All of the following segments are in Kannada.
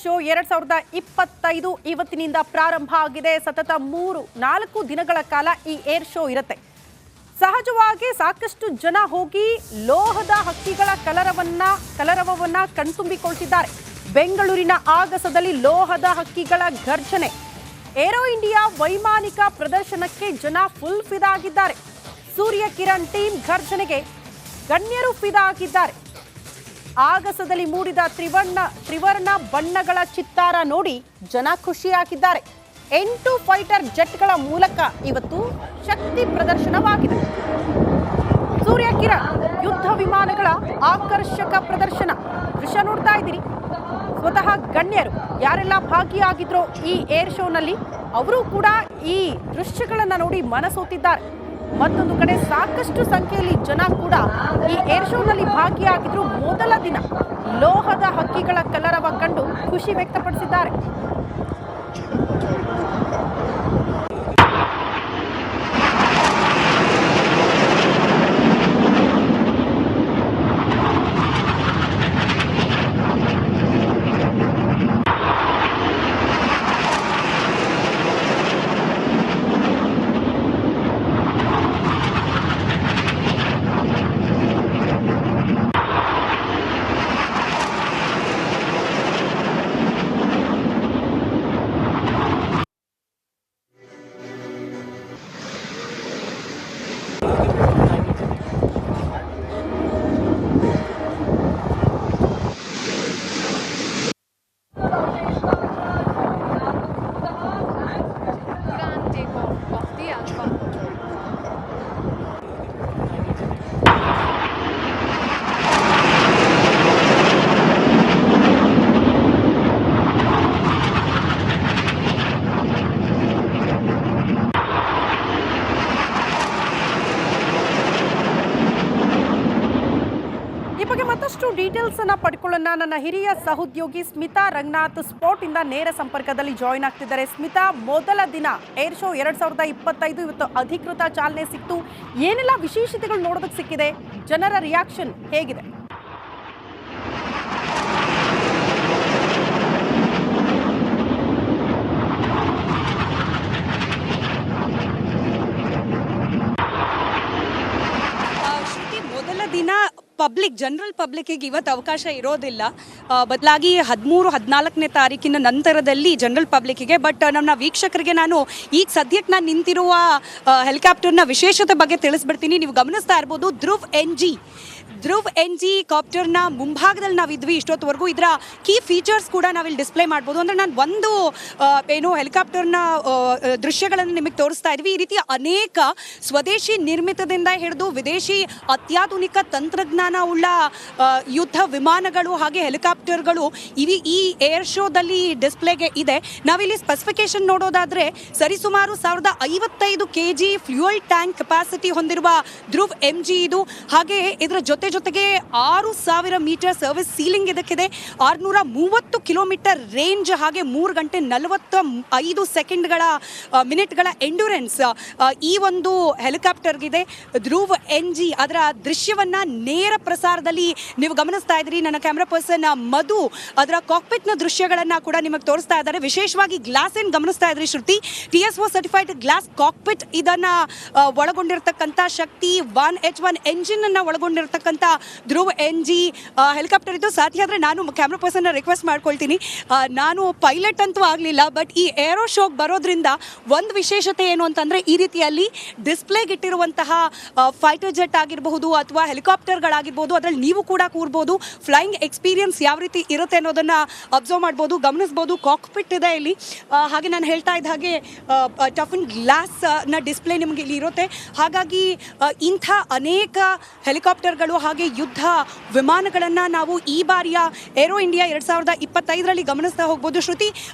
ಶೋ 2025 ಇವತ್ತಿನಿಂದ ಪ್ರಾರಂಭ ಆಗಿದೆ. ಸತತ 3-4 ದಿನಗಳ ಕಾಲ ಈ ಏರ್ ಶೋ ಇರುತ್ತೆ. ಸಹಜವಾಗಿ ಸಾಕಷ್ಟು ಜನ ಹೋಗಿ ಲೋಹದ ಹಕ್ಕಿಗಳ ಕಲರವವನ್ನ ಕಣ್ತುಂಬಿಕೊಳ್ತಿದ್ದಾರೆ. ಬೆಂಗಳೂರಿನ ಆಗಸದಲ್ಲಿ ಲೋಹದ ಹಕ್ಕಿಗಳ ಘರ್ಷಣೆ. ಏರೋ ಇಂಡಿಯಾ ವೈಮಾನಿಕ ಪ್ರದರ್ಶನಕ್ಕೆ ಜನ ಫುಲ್ ಫಿದಾ ಆಗಿದ್ದಾರೆ. ಸೂರ್ಯ ಕಿರಣ್ ಟೀಮ್ ಘರ್ಷಣೆಗೆ ಗಣ್ಯರು ಫಿದಾ ಆಗಿದ್ದಾರೆ. ಆಗಸದಲ್ಲಿ ಮೂಡಿದ ತ್ರಿವರ್ಣ ಬಣ್ಣಗಳ ಚಿತ್ತಾರ ನೋಡಿ ಜನ ಖುಷಿಯಾಗಿದ್ದಾರೆ. 8 ಫೈಟರ್ ಜೆಟ್ಗಳ ಮೂಲಕ ಇವತ್ತು ಶಕ್ತಿ ಪ್ರದರ್ಶನವಾಗಿದೆ. ಸೂರ್ಯ ಕಿರಣ್ ಯುದ್ಧ ವಿಮಾನಗಳ ಆಕರ್ಷಕ ಪ್ರದರ್ಶನ ದೃಶ್ಯ ನೋಡ್ತಾ ಇದ್ದೀರಿ. ಸ್ವತಃ ಗಣ್ಯರು ಯಾರೆಲ್ಲ ಭಾಗಿಯಾಗಿದ್ರೋ ಈ ಏರ್ ಶೋನಲ್ಲಿ ಅವರು ಕೂಡ ಈ ದೃಶ್ಯಗಳನ್ನು ನೋಡಿ ಮನಸೋತಿದ್ದಾರೆ. ಮತ್ತೊಂದು ಕಡೆ ಸಾಕಷ್ಟು ಸಂಖ್ಯೆಯಲ್ಲಿ ಜನ ಕೂಡ ಈ ಏರ್ ಶೋನಲ್ಲಿ ಭಾಗಿಯಾಗಿದ್ರು. ಮೊದಲ ದಿನ ಲೋಹದ ಹಕ್ಕಿಗಳ ಕಲರವ ಕಂಡು ಖುಷಿ ವ್ಯಕ್ತಪಡಿಸಿದ್ದಾರೆ. ಮತ್ತಷ್ಟು ಡೀಟೇಲ್ಸ್ ಅನ್ನ ಪಡ್ಕೊಳ್ಳೋಣ. ನನ್ನ ಹಿರಿಯ ಸಹೋದ್ಯೋಗಿ ಸ್ಮಿತಾ ರಂಗನಾಥ್ ಸ್ಪಾಟ್ ಇಂದ ನೇರ ಸಂಪರ್ಕದಲ್ಲಿ ಜಾಯಿನ್ ಆಗ್ತಿದ್ದಾರೆ. ಸ್ಮಿತಾ, ಮೊದಲ ದಿನ ಏರ್ ಶೋ 2025 ಇವತ್ತು ಅಧಿಕೃತ ಚಾಲನೆ ಸಿಕ್ತು. ಏನೆಲ್ಲ ವಿಶೇಷತೆಗಳು ನೋಡೋದಕ್ಕೆ ಸಿಕ್ಕಿದೆ? ಜನರ ರಿಯಾಕ್ಷನ್ ಹೇಗಿದೆ? ಮೊದಲ ದಿನ ಜನರಲ್ ಪಬ್ಲಿಕ್ಕಿಗೆ ಇವತ್ತು ಅವಕಾಶ ಇರೋದಿಲ್ಲ. ಬದಲಾಗಿ 13-14ನೇ ತಾರೀಕಿನ ನಂತರದಲ್ಲಿ ಜನರಲ್ ಪಬ್ಲಿಕ್ಕಿಗೆ. ಬಟ್ ನಮ್ಮ ವೀಕ್ಷಕರಿಗೆ ನಾನು ಈಗ ಸದ್ಯಕ್ಕೆ ನಾನು ನಿಂತಿರುವ ಹೆಲಿಕಾಪ್ಟರ್ನ ವಿಶೇಷತೆ ಬಗ್ಗೆ ತಿಳಿಸ್ಬಿಡ್ತೀನಿ. ನೀವು ಗಮನಿಸ್ತಾ ಇರ್ಬೋದು, ಧ್ರುವ್ ಎನ್ ಜಿ ಕಾಪ್ಟರ್ನ ಮುಂಭಾಗದಲ್ಲಿ ನಾವಿದ್ವಿ ಇಷ್ಟೊತ್ತವರೆಗೂ. ಇದರ ಕೀ ಫೀಚರ್ಸ್ ಕೂಡ ನಾವಿಲ್ಲಿ ಡಿಸ್ಪ್ಲೇ ಮಾಡ್ಬೋದು. ಅಂದರೆ ನಾನು ಒಂದು ಹೆಲಿಕಾಪ್ಟರ್ನ ದೃಶ್ಯಗಳನ್ನು ನಿಮಗೆ ತೋರಿಸ್ತಾ ಇದ್ವಿ. ಈ ರೀತಿಯ ಅನೇಕ ಸ್ವದೇಶಿ ನಿರ್ಮಿತದಿಂದ ಹಿಡಿದು ವಿದೇಶಿ ಅತ್ಯಾಧುನಿಕ ತಂತ್ರಜ್ಞಾನ ಉಳ್ಳ ಯುದ್ಧ ವಿಮಾನಗಳು ಹಾಗೆ ಹೆಲಿಕಾಪ್ಟರ್ಗಳು ಈ ಏರ್ ಶೋದಲ್ಲಿ ಡಿಸ್ಪ್ಲೇಗೆ ಇದೆ. ನಾವಿಲ್ಲಿ ಸ್ಪೆಸಿಫಿಕೇಶನ್ ನೋಡೋದಾದ್ರೆ ಸರಿಸುಮಾರು 1055 kg ಫ್ಯೂಯಲ್ ಟ್ಯಾಂಕ್ ಕೆಪಾಸಿಟಿ ಹೊಂದಿರುವ ಧ್ರುವ್ MG ಇದು. ಹಾಗೆ ಇದರ ಜೊತೆಗೆ 6000 ಮೀಟರ್ ಸರ್ವಿಸ್ ಸೀಲಿಂಗ್ ಇದಕ್ಕಿದೆ. 630 ಕಿಲೋಮೀಟರ್ ರೇಂಜ್ ಹಾಗೆ 3 ಗಂಟೆ 45 ಮಿನಿಟ್ಗಳ ಎಂಡ್ಯೂರೆನ್ಸ್ ಈ ಒಂದು ಹೆಲಿಕಾಪ್ಟರ್ಗಿದೆ. ಧ್ರುವ್ NG ಅದರ ದೃಶ್ಯವನ್ನ ನೇರ ಪ್ರಸಾರದಲ್ಲಿ ನೀವು ಗಮನಿಸ್ತಾ ಇದ್ರಿ. ನನ್ನ ಕ್ಯಾಮ್ರಾ ಪರ್ಸನ್ ಮಧು ಅದರ ಕಾಕ್ಪಿಟ್ನ ದೃಶ್ಯಗಳನ್ನ ಕೂಡ ನಿಮಗೆ ತೋರಿಸ್ತಾ ಇದ್ದಾರೆ. ವಿಶೇಷವಾಗಿ ಗ್ಲಾಸ್ ಏನ್ ಗಮನಿಸ್ತಾ ಇದ್ರಿ ಶ್ರುತಿ, TSO ಸರ್ಟಿಫೈಡ್ ಗ್ಲಾಸ್ ಕಾಕ್ಪಿಟ್ ಇದನ್ನ ಒಳಗೊಂಡಿರತಕ್ಕಂಥ ಶಕ್ತಿ 1H1 ಎಂಜಿನ್ ಅನ್ನ ಒಳಗೊಂಡಿರತಕ್ಕಂಥ ಧ್ರುವ್ NG ಹೆಲಿಕಾಪ್ಟರ್ ಇದು. ಸಾಧ್ಯ ಆದರೆ ನಾನು ಕ್ಯಾಮ್ರಾ ಪರ್ಸನ್ ರಿಕ್ವೆಸ್ಟ್ ಮಾಡ್ಕೊಳ್ತೀನಿ, ನಾನು ಪೈಲಟ್ ಅಂತೂ ಆಗಲಿಲ್ಲ, ಬಟ್ ಈ ಏರೋ ಶೋಗೆ ಬರೋದ್ರಿಂದ ಒಂದು ವಿಶೇಷತೆ ಏನು ಅಂತಂದ್ರೆ ಈ ರೀತಿಯಲ್ಲಿ ಡಿಸ್ಪ್ಲೇಗೆ ಇಟ್ಟಿರುವಂತಹ ಫೈಟರ್ ಜೆಟ್ ಆಗಿರಬಹುದು ಅಥವಾ ಹೆಲಿಕಾಪ್ಟರ್ಗಳಾಗಿರ್ಬೋದು, ಅದರಲ್ಲಿ ನೀವು ಕೂಡ ಕೂರ್ಬೋದು. ಫ್ಲೈಯಿಂಗ್ ಎಕ್ಸ್ಪೀರಿಯನ್ಸ್ ಯಾವ ರೀತಿ ಇರುತ್ತೆ ಅನ್ನೋದನ್ನ ಅಬ್ಸರ್ವ್ ಮಾಡ್ಬೋದು, ಗಮನಿಸ್ಬೋದು. ಕಾಕ್ಪಿಟ್ ಇದೆ ಇಲ್ಲಿ. ಹಾಗೆ ನಾನು ಹೇಳ್ತಾ ಇದ್ದ ಹಾಗೆ ಟಫನ್ ಗ್ಲಾಸ್ ನ ಡಿಸ್ಪ್ಲೇ ನಿಮಗೆ ಇಲ್ಲಿ ಇರುತ್ತೆ. ಹಾಗಾಗಿ ಇಂಥ ಅನೇಕ ಹೆಲಿಕಾಪ್ಟರ್ಗಳು ಹಾಗೆ ಯುದ್ಧ ವಿಮಾನಗಳನ್ನು ನಾವು ಈ ಬಾರಿಯ ಏರೋ ಇಂಡಿಯಾ 2025ರಲ್ಲಿ ಗಮನಿಸ್ತಾ ಹೋಗ್ಬೋದು. ಶ್ರುತಿ,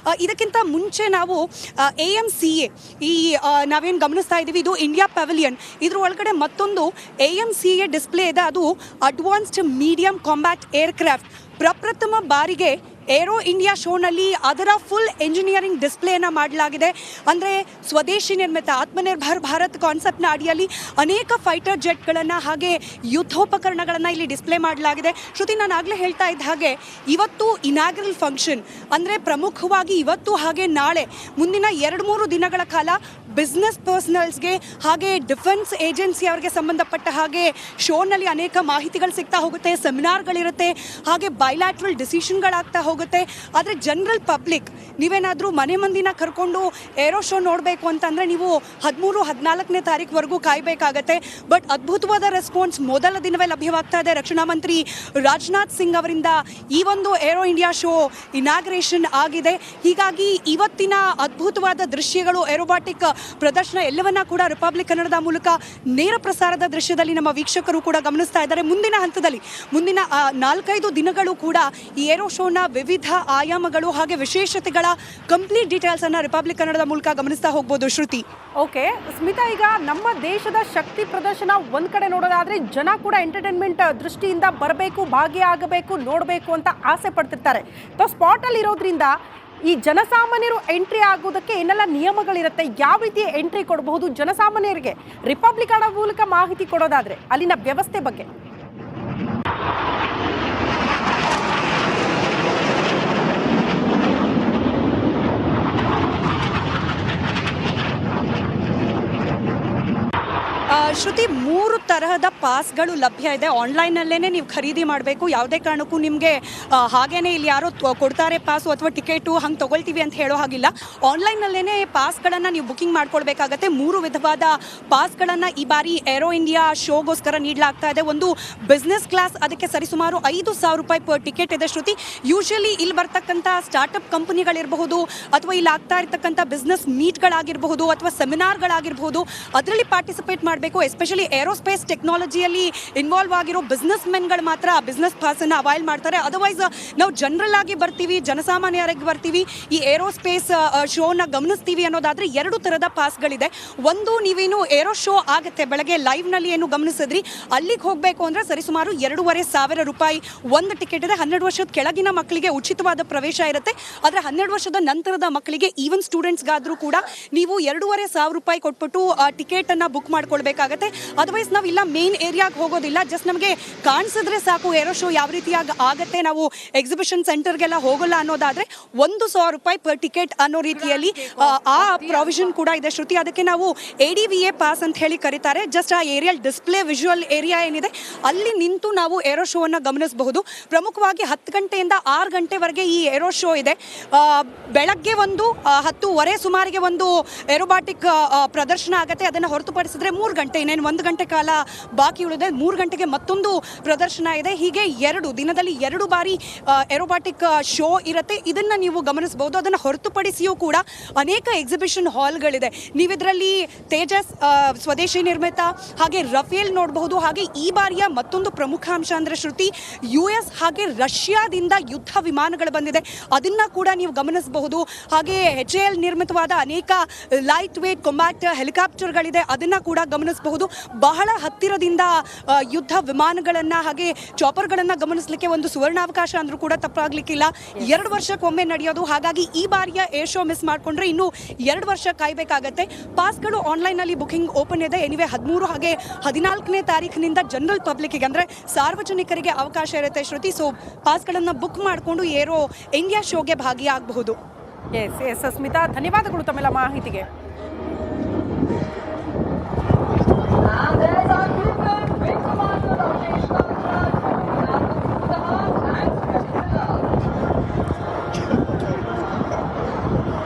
ಇದಕ್ಕಿಂತ ಮುಂಚೆ ನಾವು AMCA ನಾವೇನು ಗಮನಿಸ್ತಾ ಇದ್ದೀವಿ, ಇದು ಇಂಡಿಯಾ ಪೆವಿಲಿಯನ್. ಇದ್ರ ಒಳಗಡೆ ಮತ್ತೊಂದು AMCA ಡಿಸ್ಪ್ಲೇ ಇದೆ. ಅದು ಅಡ್ವಾನ್ಸ್ಡ್ ಮೀಡಿಯಂ ಕಾಂಬ್ಯಾಟ್ ಏರ್ಕ್ರಾಫ್ಟ್. ಪ್ರಪ್ರಥಮ ಬಾರಿಗೆ ಏರೋ ಇಂಡಿಯಾ ಶೋನಲ್ಲಿ ಅದರ ಫುಲ್ ಎಂಜಿನಿಯರಿಂಗ್ ಡಿಸ್ಪ್ಲೇನ ಮಾಡಲಾಗಿದೆ. ಅಂದರೆ ಸ್ವದೇಶಿ ನಿರ್ಮಿತ ಆತ್ಮನಿರ್ಭರ್ ಭಾರತ್ ಕಾನ್ಸೆಪ್ಟ್ನ ಅಡಿಯಲ್ಲಿ ಅನೇಕ ಫೈಟರ್ ಜೆಟ್ಗಳನ್ನು ಹಾಗೆ ಯುದ್ಧೋಪಕರಣಗಳನ್ನು ಇಲ್ಲಿ ಡಿಸ್ಪ್ಲೇ ಮಾಡಲಾಗಿದೆ. ಶ್ರುತಿ, ನಾನು ಆಗಲೇ ಹೇಳ್ತಾ ಇದ್ದ ಹಾಗೆ ಇವತ್ತು ಇನಾಗ್ರಲ್ ಫಂಕ್ಷನ್ ಅಂದರೆ ಪ್ರಮುಖವಾಗಿ ಇವತ್ತು ಹಾಗೆ ನಾಳೆ ಮುಂದಿನ 2-3 ದಿನಗಳ ಕಾಲ ಬಿಸ್ನೆಸ್ ಪರ್ಸನಲ್ಸ್ಗೆ ಹಾಗೆ ಡಿಫೆನ್ಸ್ ಏಜೆನ್ಸಿ ಅವರಿಗೆ ಸಂಬಂಧಪಟ್ಟ ಹಾಗೆ ಶೋನಲ್ಲಿ ಅನೇಕ ಮಾಹಿತಿಗಳು ಸಿಗ್ತಾ ಹೋಗುತ್ತೆ, ಸೆಮಿನಾರ್ಗಳಿರುತ್ತೆ, ಹಾಗೆ ಬೈಲ್ಯಾಟ್ರಲ್ ಡಿಸಿಷನ್ಗಳಾಗ್ತಾ ಹೋಗುತ್ತೆ. ಆದರೆ ಜನರಲ್ ಪಬ್ಲಿಕ್ ನೀವೇನಾದರೂ ಮನೆ ಮಂದಿನ ಕರ್ಕೊಂಡು ಏರೋ ಶೋ ನೋಡಬೇಕು ಅಂತಂದರೆ ನೀವು 13-14ನೇ ತಾರೀಕುವರೆಗೂ ಕಾಯಬೇಕಾಗತ್ತೆ. ಬಟ್ ಅದ್ಭುತವಾದ ರೆಸ್ಪಾನ್ಸ್ ಮೊದಲ ದಿನವೇ ಲಭ್ಯವಾಗ್ತಾ ಇದೆ. ರಕ್ಷಣಾ ಮಂತ್ರಿ ರಾಜನಾಥ್ ಸಿಂಗ್ ಅವರಿಂದ ಈ ಒಂದು ಏರೋ ಇಂಡಿಯಾ ಶೋ ಇನಾಗ್ರೇಷನ್ ಆಗಿದೆ. ಹೀಗಾಗಿ ಇವತ್ತಿನ ಅದ್ಭುತವಾದ ದೃಶ್ಯಗಳು, ಏರೋಬಾಟಿಕ್ ಪ್ರದರ್ಶನ ಎಲ್ಲವನ್ನ ಕೂಡ ರಿಪಬ್ಲಿಕ್ ಕನ್ನಡದ ಮೂಲಕ ನೇರ ಪ್ರಸಾರದ ದೃಶ್ಯದಲ್ಲಿ ನಮ್ಮ ವೀಕ್ಷಕರು ಕೂಡ ಗಮನಿಸ್ತಾ ಇದ್ದಾರೆ. ಮುಂದಿನ ಹಂತದಲ್ಲಿ ಮುಂದಿನ 4-5 ದಿನಗಳು ಕೂಡ ಈ ಏರೋ ಶೋನ ವಿವಿಧ ಆಯಾಮಗಳು ಹಾಗೆ ವಿಶೇಷತೆಗಳ ಕಂಪ್ಲೀಟ್ ಡೀಟೇಲ್ಸ್ ಅನ್ನ ರಿಪಬ್ಲಿಕ್ ಕನ್ನಡದ ಮೂಲಕ ಗಮನಿಸ್ತಾ ಹೋಗ್ಬೋದು. ಶ್ರುತಿ, ಓಕೆ ಸ್ಮಿತಾ, ಈಗ ನಮ್ಮ ದೇಶದ ಶಕ್ತಿ ಪ್ರದರ್ಶನ ಒಂದ್ ಕಡೆ ನೋಡೋದಾದ್ರೆ ಜನ ಕೂಡ ಎಂಟರ್ಟೈನ್ಮೆಂಟ್ ದೃಷ್ಟಿಯಿಂದ ಬರಬೇಕು, ಭಾಗಿಯಾಗಬೇಕು, ನೋಡಬೇಕು ಅಂತ ಆಸೆ ಪಡ್ತಿರ್ತಾರೆ. ಸ್ಪಾಟ್ ಅಲ್ಲಿ ಇರೋದ್ರಿಂದ ಈ ಜನಸಾಮಾನ್ಯರು ಎಂಟ್ರಿ ಆಗೋದಕ್ಕೆ ಏನೆಲ್ಲ ನಿಯಮಗಳಿರುತ್ತೆ, ಯಾವ ರೀತಿ ಎಂಟ್ರಿ ಕೊಡಬಹುದು ಜನಸಾಮಾನ್ಯರಿಗೆ? ರಿಪಬ್ಲಿಕ್ ಕನ್ನಡ ಮೂಲಕ ಮಾಹಿತಿ ಕೊಡೋದಾದ್ರೆ ಅಲ್ಲಿನ ವ್ಯವಸ್ಥೆ ಬಗ್ಗೆ. ಶ್ರುತಿ, 3 ತರಹದ ಪಾಸ್ಗಳು ಲಭ್ಯ ಇದೆ. ಆನ್ಲೈನಲ್ಲೇ ನೀವು ಖರೀದಿ ಮಾಡಬೇಕು. ಯಾವುದೇ ಕಾರಣಕ್ಕೂ ನಿಮಗೆ ಹಾಗೇನೆ ಇಲ್ಲಿ ಯಾರೋ ಕೊಡ್ತಾರೆ ಪಾಸು ಅಥವಾ ಟಿಕೆಟು ಹಂಗೆ ತೊಗೊಳ್ತೀವಿ ಅಂತ ಹೇಳೋ ಹಾಗಿಲ್ಲ. ಆನ್ಲೈನಲ್ಲೇ ಪಾಸ್ಗಳನ್ನು ನೀವು ಬುಕಿಂಗ್ ಮಾಡ್ಕೊಳ್ಬೇಕಾಗತ್ತೆ. 3 ವಿಧವಾದ ಪಾಸ್ಗಳನ್ನು ಈ ಬಾರಿ ಏರೋ ಇಂಡಿಯಾ ಶೋಗೋಸ್ಕರ ನೀಡಲಾಗ್ತಾ ಇದೆ. ಒಂದು ಬಿಸ್ನೆಸ್ ಕ್ಲಾಸ್, ಅದಕ್ಕೆ ಸರಿಸುಮಾರು 5,000 ರೂಪಾಯಿ ಪರ್ ಟಿಕೆಟ್ ಇದೆ. ಶ್ರುತಿ, ಯೂಶಲಿ ಇಲ್ಲಿ ಬರ್ತಕ್ಕಂಥ ಸ್ಟಾರ್ಟಪ್ ಕಂಪನಿಗಳಿರಬಹುದು ಅಥವಾ ಇಲ್ಲಿ ಆಗ್ತಾ ಇರ್ತಕ್ಕಂಥ ಬಿಸ್ನೆಸ್ ಮೀಟ್ಗಳಾಗಿರಬಹುದು ಅಥವಾ ಸೆಮಿನಾರ್ಗಳಾಗಿರಬಹುದು, ಅದರಲ್ಲಿ ಪಾರ್ಟಿಸಿಪೇಟ್ ಮಾಡಬೇಕು. ಎಸ್ಪೆಷಲಿ ಏರೋಸ್ಪೇಸ್ ಟೆಕ್ನಾಲಜಿಯಲ್ಲಿ ಇನ್ವಾಲ್ವ್ ಆಗಿರೋ ಬಿಸ್ನೆಸ್ ಮೆನ್ಗಳು ಮಾತ್ರ ಬಿಸ್ನೆಸ್ ಪಾಸನ್ನು ಅವೈಲ್ ಮಾಡ್ತಾರೆ. ಅದರ್ವೈಸ್ ನಾವು ಜನರಲ್ ಆಗಿ ಬರ್ತೀವಿ, ಜನಸಾಮಾನ್ಯರಾಗಿ ಬರ್ತೀವಿ, ಈ ಏರೋಸ್ಪೇಸ್ ಶೋನ ಗಮನಿಸ್ತೀವಿ ಅನ್ನೋದಾದ್ರೆ 2 ಥರದ ಪಾಸ್ಗಳಿದೆ. ಒಂದು, ನೀವೇನು ಏರೋ ಶೋ ಆಗುತ್ತೆ ಬೆಳಗ್ಗೆ ಲೈವ್ನಲ್ಲಿ ಏನು ಗಮನಿಸಿದ್ರಿ, ಅಲ್ಲಿಗೆ ಹೋಗಬೇಕು ಅಂದರೆ ಸರಿಸುಮಾರು 2,500 ರೂಪಾಯಿ ಒಂದು ಟಿಕೆಟ್ ಇದೆ. 12 ವರ್ಷದ ಕೆಳಗಿನ ಮಕ್ಕಳಿಗೆ ಉಚಿತವಾದ ಪ್ರವೇಶ ಇರುತ್ತೆ. ಆದರೆ 12 ವರ್ಷದ ನಂತರದ ಮಕ್ಕಳಿಗೆ ಈವನ್ ಸ್ಟೂಡೆಂಟ್ಸ್ಗಾದರೂ ಕೂಡ ನೀವು 2,500 ರೂಪಾಯಿ ಕೊಟ್ಬಿಟ್ಟು ಟಿಕೆಟನ್ನು ಬುಕ್ ಮಾಡ್ಕೊಳ್ಬೇಕಾಗತ್ತೆ. ಅದರ್ವೈಸ್ ನಾವು ಇಲ್ಲ ಮೇನ್ ಏರಿಯಾಗೆ ಹೋಗೋದಿಲ್ಲ, ಜಸ್ಟ್ ನಮಗೆ ಕಾಣಿಸಿದ್ರೆ ಸಾಕು ಏರೋ ಶೋ ಯಾವ ರೀತಿಯಾಗಿ ಆಗುತ್ತೆ, ನಾವು ಎಕ್ಸಿಬಿಷನ್ ಸೆಂಟರ್ಗೆಲ್ಲ ಹೋಗೋಲ್ಲ ಅನ್ನೋದಾದ್ರೆ 1,000 ರೂಪಾಯಿ ಪರ್ ಟಿಕೆಟ್ ಅನ್ನೋ ರೀತಿಯಲ್ಲಿ ಆ ಪ್ರಾವಿಷನ್ ಕೂಡ ಇದೆ. ಶ್ರುತಿ, ಅದಕ್ಕೆ ನಾವು ADVA ಪಾಸ್ ಅಂತ ಹೇಳಿ ಕರೀತಾರೆ. ಜಸ್ಟ್ ಆ ಏರಿಯಲ್ ಡಿಸ್ಪ್ಲೇ ವಿಜುವಲ್ ಏರಿಯಾ ಏನಿದೆ ಅಲ್ಲಿ ನಿಂತು ನಾವು ಏರೋ ಶೋ ಅನ್ನು ಗಮನಿಸಬಹುದು. ಪ್ರಮುಖವಾಗಿ 10 ಗಂಟೆಯಿಂದ 6 ಗಂಟೆವರೆಗೆ ಈ ಏರೋ ಶೋ ಇದೆ. ಬೆಳಗ್ಗೆ ಒಂದು 10:15 ಸುಮಾರಿಗೆ ಒಂದು ಏರೋಬಾಟಿಕ್ ಪ್ರದರ್ಶನ ಆಗುತ್ತೆ. ಅದನ್ನು ಹೊರತುಪಡಿಸಿದ್ರೆ 3 ಗಂಟೆ, ಇನ್ನೇನು 1 ಗಂಟೆ ಕಾಲ ಬಾಕಿ ಉಳಿದೆ. 3 ಗಂಟೆಗೆ ಮತ್ತೊಂದು ಪ್ರದರ್ಶನ ಇದೆ. ಹೀಗೆ ದಿನದಲ್ಲಿ 2 ಬಾರಿ ಏರೋಬಾಟಿಕ್ ಶೋ ಇರುತ್ತೆ. ಇದನ್ನು ನೀವು ಗಮನಿಸಬಹುದು. ಅದನ್ನು ಹೊರತುಪಡಿಸಿಯೂ ಕೂಡ ಅನೇಕ ಎಕ್ಸಿಬಿಷನ್ ಹಾಲ್ಗಳಿದೆ. ನೀವಿದರಲ್ಲಿ ತೇಜಸ್ ಸ್ವದೇಶಿ ನಿರ್ಮಿತ ಹಾಗೆ ರಫೇಲ್ ನೋಡಬಹುದು. ಹಾಗೆ ಈ ಬಾರಿಯ ಮತ್ತೊಂದು ಪ್ರಮುಖ ಅಂಶ ಅಂದರೆ ಶ್ರುತಿ, US ಹಾಗೆ ರಷ್ಯಾದಿಂದ ಯುದ್ಧ ವಿಮಾನಗಳು ಬಂದಿದೆ, ಅದನ್ನು ಕೂಡ ನೀವು ಗಮನಿಸಬಹುದು. ಹಾಗೆ HAL ನಿರ್ಮಿತವಾದ ಅನೇಕ ಲೈಟ್ ವೇಟ್ ಕಾಂಬ್ಯಾಕ್ಟ್ ಹೆಲಿಕಾಪ್ಟರ್ಗಳಿದೆ, ಅದನ್ನು ಕೂಡ ಗಮನಿಸಬಹುದು. ಬಹಳ ಹತ್ತಿರದಿಂದ ಯುದ್ಧ ವಿಮಾನಗಳನ್ನು ಹಾಗೆ ಚಾಪರ್ಗಳನ್ನು ಗಮನಿಸಲಿಕ್ಕೆ ಒಂದು ಸುವರ್ಣಾವಕಾಶ ಅಂದರೂ ಕೂಡ ತಪ್ಪಾಗಲಿಕ್ಕಿಲ್ಲ. 2 ವರ್ಷಕ್ಕೊಮ್ಮೆ ನಡೆಯೋದು. ಹಾಗಾಗಿ ಈ ಬಾರಿಯ ಏರ್ ಶೋ ಮಿಸ್ ಮಾಡಿಕೊಂಡ್ರೆ ಇನ್ನೂ 2 ವರ್ಷ ಕಾಯಬೇಕಾಗತ್ತೆ. ಪಾಸ್ಗಳು ಆನ್ಲೈನಲ್ಲಿ ಬುಕಿಂಗ್ ಓಪನ್ ಇದೆ. ಎನಿವೆ 13 ಹಾಗೆ 14ನೇ ತಾರೀಕಿನಿಂದ ಜನರಲ್ ಪಬ್ಲಿಕ್ಕಿಗೆ ಅಂದರೆ ಸಾರ್ವಜನಿಕರಿಗೆ ಅವಕಾಶ ಇರುತ್ತೆ. ಶ್ರುತಿ, ಸೊ ಪಾಸ್ಗಳನ್ನು ಬುಕ್ ಮಾಡಿಕೊಂಡು ಏರೋ ಇಂಡಿಯಾ ಶೋಗೆ ಭಾಗಿಯಾಗಬಹುದು. ಎಸ್ ಸ್ಮಿತಾ, ಧನ್ಯವಾದಗಳು ತಮ್ಮೆಲ್ಲ ಮಾಹಿತಿಗೆ.